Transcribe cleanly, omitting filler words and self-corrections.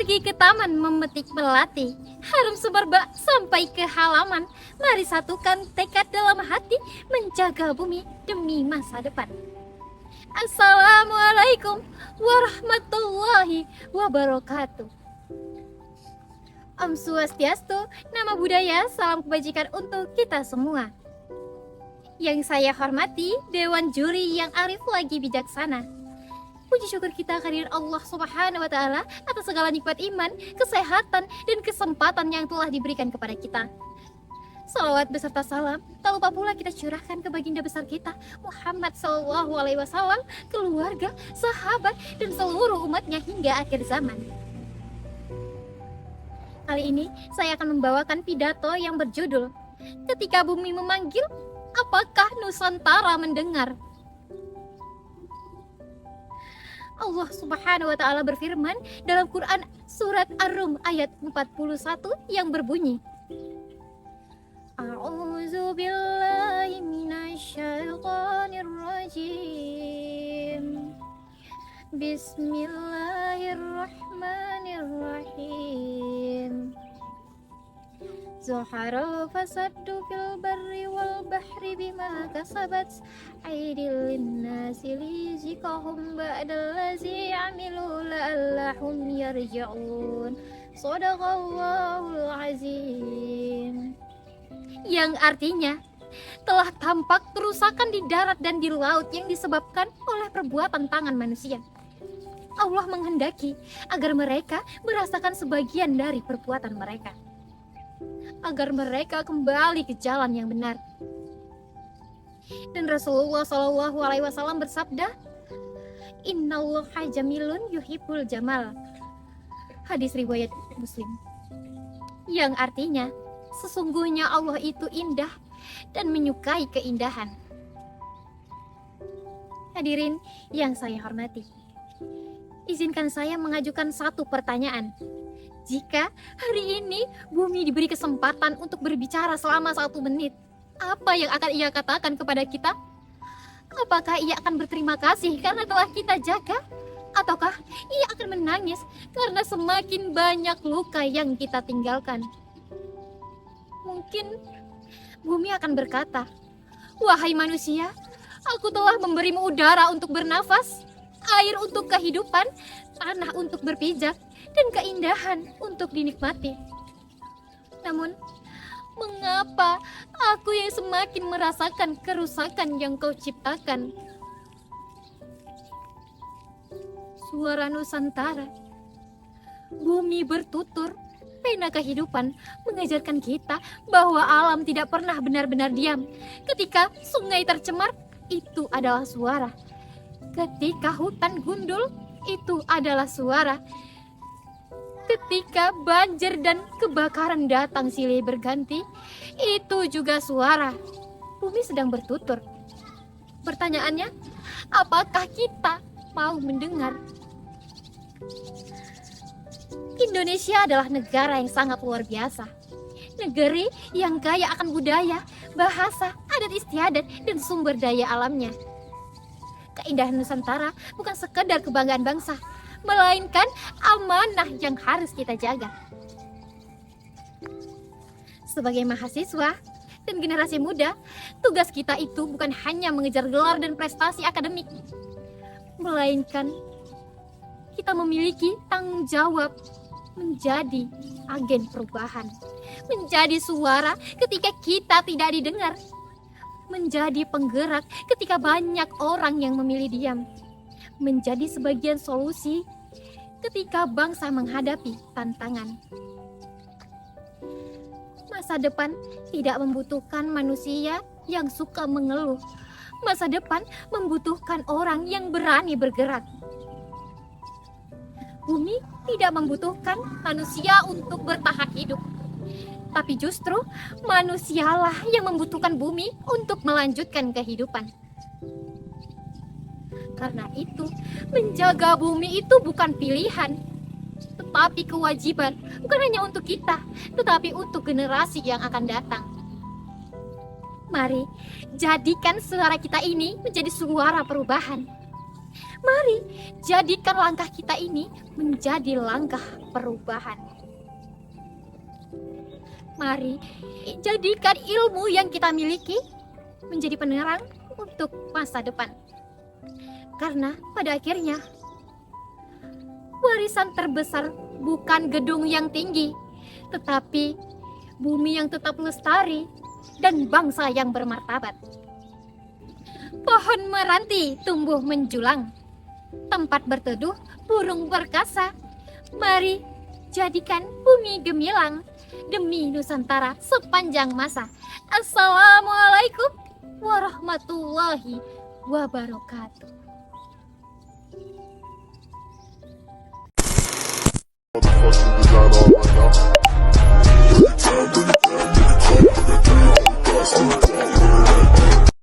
Pergi ke taman memetik melati, harum semerbak sampai ke halaman. Mari satukan tekad dalam hati, menjaga bumi demi masa depan. Assalamualaikum warahmatullahi wabarakatuh. Om Swastiastu, nama budaya, salam kebajikan untuk kita semua. Yang saya hormati, Dewan Juri yang arif lagi bijaksana. Puji syukur kita kehadirat Allah Subhanahu wa Ta'ala atas segala nikmat iman, kesehatan, dan kesempatan yang telah diberikan kepada kita. Salawat beserta salam, tak lupa pula kita curahkan ke baginda besar kita, Muhammad SAW, keluarga, sahabat, dan seluruh umatnya hingga akhir zaman. Kali ini saya akan membawakan pidato yang berjudul Ketika Bumi Memanggil, Apakah Nusantara Mendengar? Allah Subhanahu wa Ta'ala berfirman dalam Quran surat Ar-Rum ayat 41 yang berbunyi, A'udzu billahi minasyaitonir rajim. Bismillahirrahmanirrahim. Zaharal fasadu fil barri wal bahri bima kasabat aydil linnasi liyuziqahum ba'dallazi 'amilu la'allahum yarji'un. Shadaqallahul azim. Yang artinya, telah tampak kerusakan di darat dan di laut yang disebabkan oleh perbuatan tangan manusia. Allah menghendaki agar mereka merasakan sebagian dari perbuatan mereka, agar mereka kembali ke jalan yang benar. Dan Rasulullah SAW bersabda, Innallaha jamilun yuhibbul jamal. Hadis riwayat Muslim. Yang artinya, sesungguhnya Allah itu indah dan menyukai keindahan. Hadirin yang saya hormati, izinkan saya mengajukan satu pertanyaan. Jika hari ini bumi diberi kesempatan untuk berbicara selama 1 menit, apa yang akan ia katakan kepada kita? Apakah ia akan berterima kasih karena telah kita jaga? Ataukah ia akan menangis karena semakin banyak luka yang kita tinggalkan? Mungkin bumi akan berkata, wahai manusia, aku telah memberimu udara untuk bernafas, air untuk kehidupan, tanah untuk berpijak, dan keindahan untuk dinikmati. Namun, mengapa aku yang semakin merasakan kerusakan yang kau ciptakan? Suara Nusantara, bumi bertutur, pena kehidupan mengajarkan kita bahwa alam tidak pernah benar-benar diam. Ketika sungai tercemar, itu adalah suara. Ketika hutan gundul, itu adalah suara. Ketika banjir dan kebakaran datang silih berganti, itu juga suara. Bumi sedang bertutur. Pertanyaannya, apakah kita mau mendengar? Indonesia adalah negara yang sangat luar biasa. Negeri yang kaya akan budaya, bahasa, adat istiadat, dan sumber daya alamnya. Keindahan Nusantara bukan sekedar kebanggaan bangsa, melainkan amanah yang harus kita jaga. Sebagai mahasiswa dan generasi muda, tugas kita itu bukan hanya mengejar gelar dan prestasi akademik, melainkan kita memiliki tanggung jawab menjadi agen perubahan, menjadi suara ketika kita tidak didengar, menjadi penggerak ketika banyak orang yang memilih diam, menjadi sebagian solusi ketika bangsa menghadapi tantangan. Masa depan tidak membutuhkan manusia yang suka mengeluh. Masa depan membutuhkan orang yang berani bergerak. Bumi tidak membutuhkan manusia untuk bertahan hidup, tapi justru manusialah yang membutuhkan bumi untuk melanjutkan kehidupan. Karena itu, menjaga bumi itu bukan pilihan, tetapi kewajiban, bukan hanya untuk kita, tetapi untuk generasi yang akan datang. Mari, jadikan suara kita ini menjadi suara perubahan. Mari jadikan langkah kita ini menjadi langkah perubahan. Mari jadikan ilmu yang kita miliki menjadi penerang untuk masa depan. Karena pada akhirnya warisan terbesar bukan gedung yang tinggi, tetapi bumi yang tetap lestari dan bangsa yang bermartabat. Pohon meranti tumbuh menjulang, tempat berteduh burung perkasa. Mari jadikan bumi gemilang demi Nusantara sepanjang masa. Assalamualaikum warahmatullahi wabarakatuh.